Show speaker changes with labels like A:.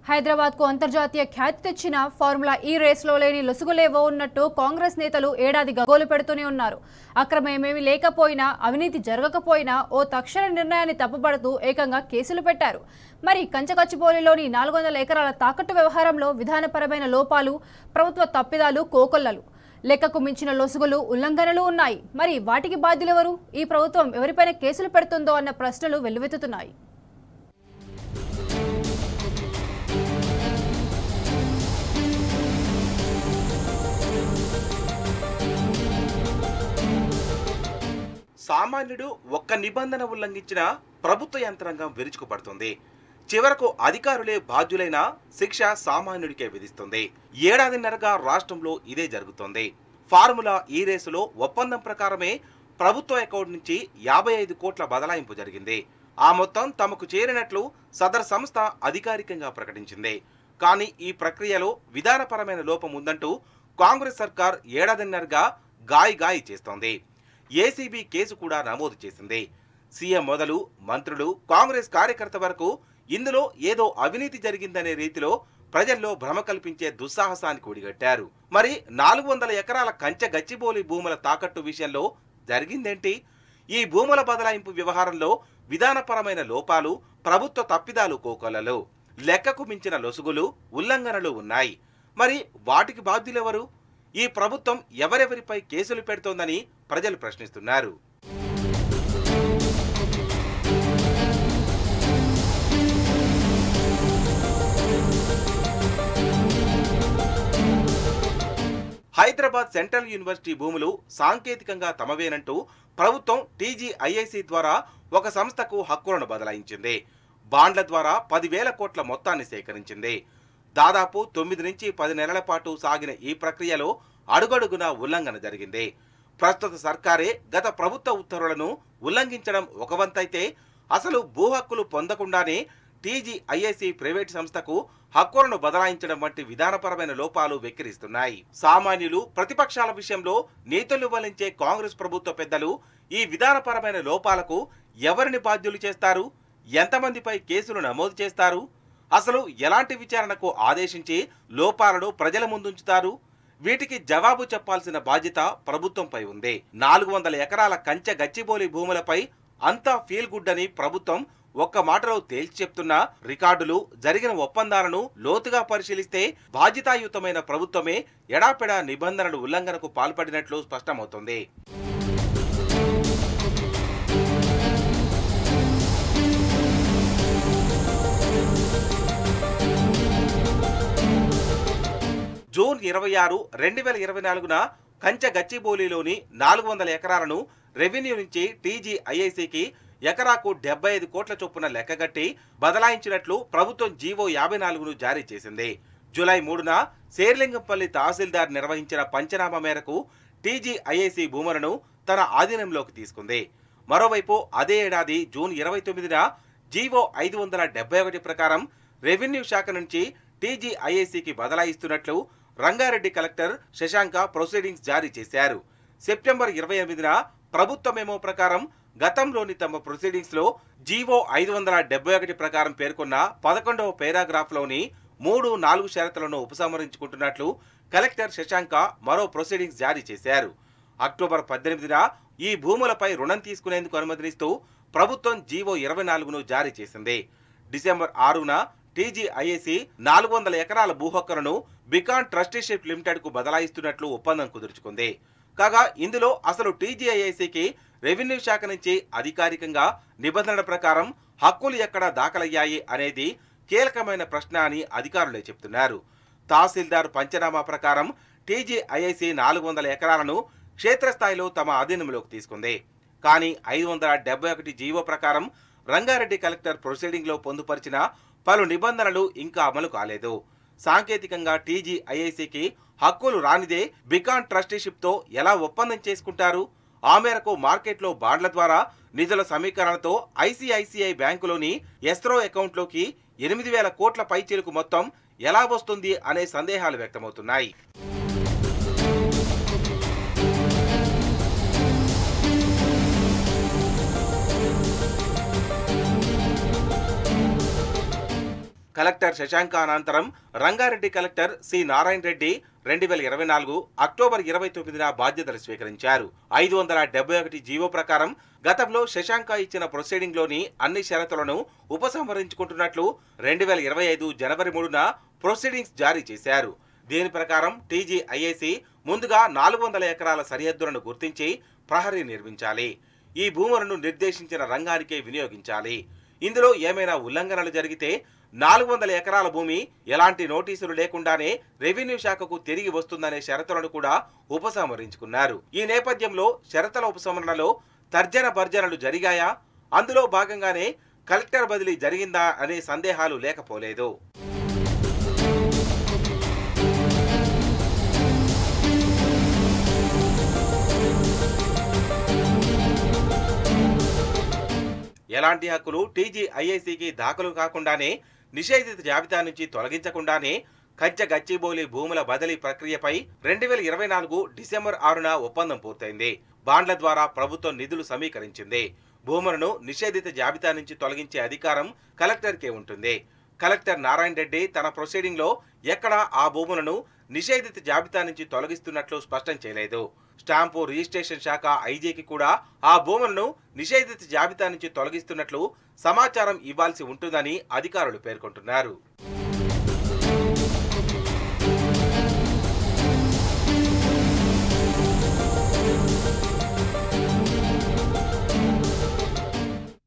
A: హైదరాబాద్కు అంతర్జాతీయ ఖ్యాతి తెచ్చిన ఫార్ములా ఈ రేస్లో లేని లొసుగులేవో ఉన్నట్టు కాంగ్రెస్ నేతలు ఏడాదిగా గోలు పెడుతూనే ఉన్నారు. అక్రమమేమీ లేకపోయినా, అవినీతి జరగకపోయినా ఓ తక్షణ నిర్ణయాన్ని తప్పుపడుతూ ఏకంగా కేసులు పెట్టారు. మరి కంచగచ్చిబౌలిలోని 400 ఎకరాల తాకట్టు వ్యవహారంలో విధానపరమైన లోపాలు, ప్రభుత్వ తప్పిదాలు కోకొల్లలు, లెక్కకు మించిన లొసుగులు, ఉల్లంఘనలు ఉన్నాయి. మరి వాటికి బాధ్యులెవరు? ఈ ప్రభుత్వం ఎవరిపైన కేసులు పెడుతుందో అన్న ప్రశ్నలు వెల్లువెత్తుతున్నాయి.
B: సామాన్యుడు ఒక్క నిబంధన ఉల్లంఘించిన ప్రభుత్వ యంత్రాంగం విరుచుకుపడుతుంది. చివరకు అధికారులే బాధ్యులైన శిక్ష సామాన్యుడికే విధిస్తుంది. ఏడాదిన్నరగా రాష్ట్రంలో ఇదే జరుగుతోంది. ఫార్ములా ఈ రేసులో ఒప్పందం ప్రకారమే ప్రభుత్వ అకౌంట్ నుంచి 55 కోట్ల బదలాయింపు జరిగింది. ఆ మొత్తం తమకు చేరినట్లు సదర్ సంస్థ అధికారికంగా ప్రకటించింది. కానీ ఈ ప్రక్రియలో విధానపరమైన లోపం ఉందంటూ కాంగ్రెస్ సర్కార్ ఏడాదిన్నరగా గాయి చేస్తోంది. ఏసీబీ కేసు కూడా నమోదు చేసింది. సీఎం మొదలు మంత్రులు, కాంగ్రెస్ కార్యకర్త వరకు ఇందులో ఏదో అవినీతి జరిగిందనే రీతిలో ప్రజల్లో భ్రమ కల్పించే దుస్సాహసానికి ఒడిగట్టారు. మరి 400 ఎకరాల కంచె గచ్చిబౌలి భూముల తాకట్టు విషయంలో జరిగిందేంటి? ఈ భూముల బదలాయింపు వ్యవహారంలో విధానపరమైన లోపాలు, ప్రభుత్వ తప్పిదాలు కోకొల్లలు, లెక్కకు మించిన లొసుగులు, ఉల్లంఘనలు ఉన్నాయి. మరి వాటికి బాధ్యులెవరు? ఈ ప్రభుత్వం ఎవరెవరిపై కేసులు పెడుతోందని ప్రజలు ప్రశ్నిస్తున్నారు. హైదరాబాద్ సెంట్రల్ యూనివర్సిటీ భూములు సాంకేతికంగా తమవేనంటూ ప్రభుత్వం టీజీఐఐసి ద్వారా ఒక సంస్థకు హక్కులను బదలాయించింది. బాండ్ల ద్వారా 10,000 కోట్ల మొత్తాన్ని సేకరించింది. దాదాపు 9 నుంచి 10 నెలల పాటు సాగిన ఈ ప్రక్రియలో అడుగడుగునా ఉల్లంఘన జరిగింది. ప్రస్తుత సర్కారే గత ప్రభుత్వ ఉత్తర్వులను ఉల్లంఘించడం ఒక వంతైతే, అసలు భూ హక్కులు పొందకుండానే టీజీఐఐసి ప్రైవేట్ సంస్థకు హక్కులను బదలాయించడం వంటి విధానపరమైన లోపాలు వెక్కిరిస్తున్నాయి. సామాన్యులు, ప్రతిపక్షాల విషయంలో నీతులు వలించే కాంగ్రెస్ ప్రభుత్వ పెద్దలు ఈ విధానపరమైన లోపాలకు ఎవరిని బాధ్యులు చేస్తారు? ఎంతమందిపై కేసులు నమోదు చేస్తారు? అసలు ఎలాంటి విచారణకు ఆదేశించి లోపాలను ప్రజల ముందుంచుతారు? వీటికి జవాబు చెప్పాల్సిన బాధ్యత ప్రభుత్వంపై ఉంది. 400 ఎకరాల కంచె గచ్చిబౌలి భూములపై అంతా ఫీల్ గుడ్ అని ప్రభుత్వం ఒక్క మాటలో తేల్చి చెప్తున్నా, రికార్డులు, జరిగిన ఒప్పందాలను లోతుగా పరిశీలిస్తే బాధ్యతాయుతమైన ప్రభుత్వమే ఎడాపెడా నిబంధనలు ఉల్లంఘనకు పాల్పడినట్లు స్పష్టమవుతుంది. జూన్ 26, 2024న కంచె గచ్చిబౌలిలోని 400 ఎకరాలను రెవెన్యూ నుంచి టీజీఐఐసికి ఎకరాకు 75 కోట్ల చొప్పున లెక్కగట్టి బదలాయించినట్లు ప్రభుత్వం జీవో 54ను జారీ చేసింది. జూలై 3న శేర్లింగంపల్లి తహసీల్దార్ నిర్వహించిన పంచనామా మేరకు టీజీఐఐసి భూములను తన ఆధీనంలోకి తీసుకుంది. మరోవైపు అదే ఏడాది జూన్ 29న జీవో 571 ప్రకారం రెవెన్యూ శాఖ నుంచి టీజీఐఐసికి బదలాయిస్తున్నట్లు రంగారెడ్డి కలెక్టర్ శశాంక ప్రొసీడింగ్స్ జారీ చేశారు. సెప్టెంబర్ 28న ప్రభుత్వ మెమో ప్రకారం గతంలోని తమ ప్రొసీడింగ్స్ లో జీవో 571 ప్రకారం పేర్కొన్న 11వ పారాగ్రాఫ్లోని 3, 4 షరతులను ఉపసంహరించుకుంటున్నట్లు కలెక్టర్ శశాంక మరో ప్రొసీడింగ్స్ జారీ చేశారు. అక్టోబర్ 18న ఈ భూములపై రుణం తీసుకునేందుకు అనుమతినిస్తూ ప్రభుత్వం జీవో 24ను జారీ చేసింది. డిసెంబర్ 6న టీజీఐఐసి 400 ఎకరాల భూ హక్కులను బికాన్ ట్రస్టీషిప్ లిమిటెడ్ కు బదలాయిస్తున్నట్లు ఒప్పందం కుదుర్చుకుంది. కాగా ఇందులో అసలు టీజీఐఐసికి రెవెన్యూ శాఖ నుంచి అధికారికంగా నిబంధనల ప్రకారం హక్కులు ఎక్కడ దాఖలయ్యాయి అనేది కీలకమైన ప్రశ్న అని అధికారులే చెబుతున్నారు. తహసీల్దార్ పంచనామా ప్రకారం టీజీఐఐసి 400 ఎకరాలను క్షేత్రస్థాయిలో తమ ఆధీనంలోకి తీసుకుంది. కానీ 571 జీవో ప్రకారం రంగారెడ్డి కలెక్టర్ ప్రొసీడింగ్ లో పొందుపరిచిన పలు నిబంధనలు ఇంకా అమలు కాలేదు. సాంకేతికంగా టీజీఐఐసికి హక్కులు రానిదే బికాన్ ట్రస్టీషిప్ తో ఎలా ఒప్పందం చేసుకుంటారు? ఆ మేరకు మార్కెట్లో బాండ్ల ద్వారా నిధుల సమీకరణతో ఐసిఐసిఐ బ్యాంకులోని ఎస్రో అకౌంట్లోకి 8,000 కోట్ల పైచిలుకు మొత్తం ఎలా వస్తుంది అనే సందేహాలు వ్యక్తమవుతున్నాయి. కలెక్టర్ శశాంక అనంతరం Rangareddy collector C Narayana Reddy 2024 October 29న బాధ్యతలు స్వీకరించారు. 571 జీవో ప్రకారం గతంలో శశాంక ఇచ్చిన ప్రొసీడింగ్లోని అన్ని షరతులను ఉపసంహరించుకుంటున్నట్లు 2025 జనవరి 3న ప్రొసీడింగ్స్ జారీ చేశారు. దీని ప్రకారం టీజీఐఐసి ముందుగా 400 ఎకరాల సరిహద్దులను గుర్తించి ప్రహరీ నిర్మించాలి. ఈ భూములను నిర్దేశించిన రంగానికే వినియోగించాలి. ఇందులో ఏమైనా ఉల్లంఘనలు జరిగితే 400 ఎకరాల భూమి ఎలాంటి నోటీసులు లేకుండానే రెవెన్యూ శాఖకు తిరిగి వస్తుందనే షరతులను కూడా ఉపసంహరించుకున్నారు. ఈ నేపథ్యంలో షరతుల ఉపసంహరణలో తర్జన భర్జనలు జరిగాయా? అందులో భాగంగానే కలెక్టర్ బదిలీ జరిగిందా అనే సందేహాలు లేకపోలేదు. ఎలాంటి హక్కులు టీజీఐఐసికి దాఖలు కాకుండానే, నిషేధిత జాబితా నుంచి తొలగించకుండానే కంచె గచ్చిబౌలి భూముల బదిలీ ప్రక్రియపై 2024 డిసెంబర్ 6న ఒప్పందం పూర్తయింది. బాండ్ల ద్వారా ప్రభుత్వం నిధులు సమీకరించింది. భూములను నిషేధిత జాబితా నుంచి తొలగించే అధికారం కలెక్టర్కే ఉంటుంది. కలెక్టర్ నారాయణ రెడ్డి తన ప్రొసీడింగ్లో ఎక్కడా ఆ భూములను నిషేధిత జాబితా నుంచి తొలగిస్తున్నట్లు స్పష్టం చేయలేదు. స్టాంపు రిజిస్ట్రేషన్ శాఖ ఐజీకి కూడా ఆ భూములను నిషేధిత జాబితా నుంచి తొలగిస్తున్నట్లు సమాచారం ఇవ్వాల్సి ఉంటుందని అధికారులు పేర్కొంటున్నారు.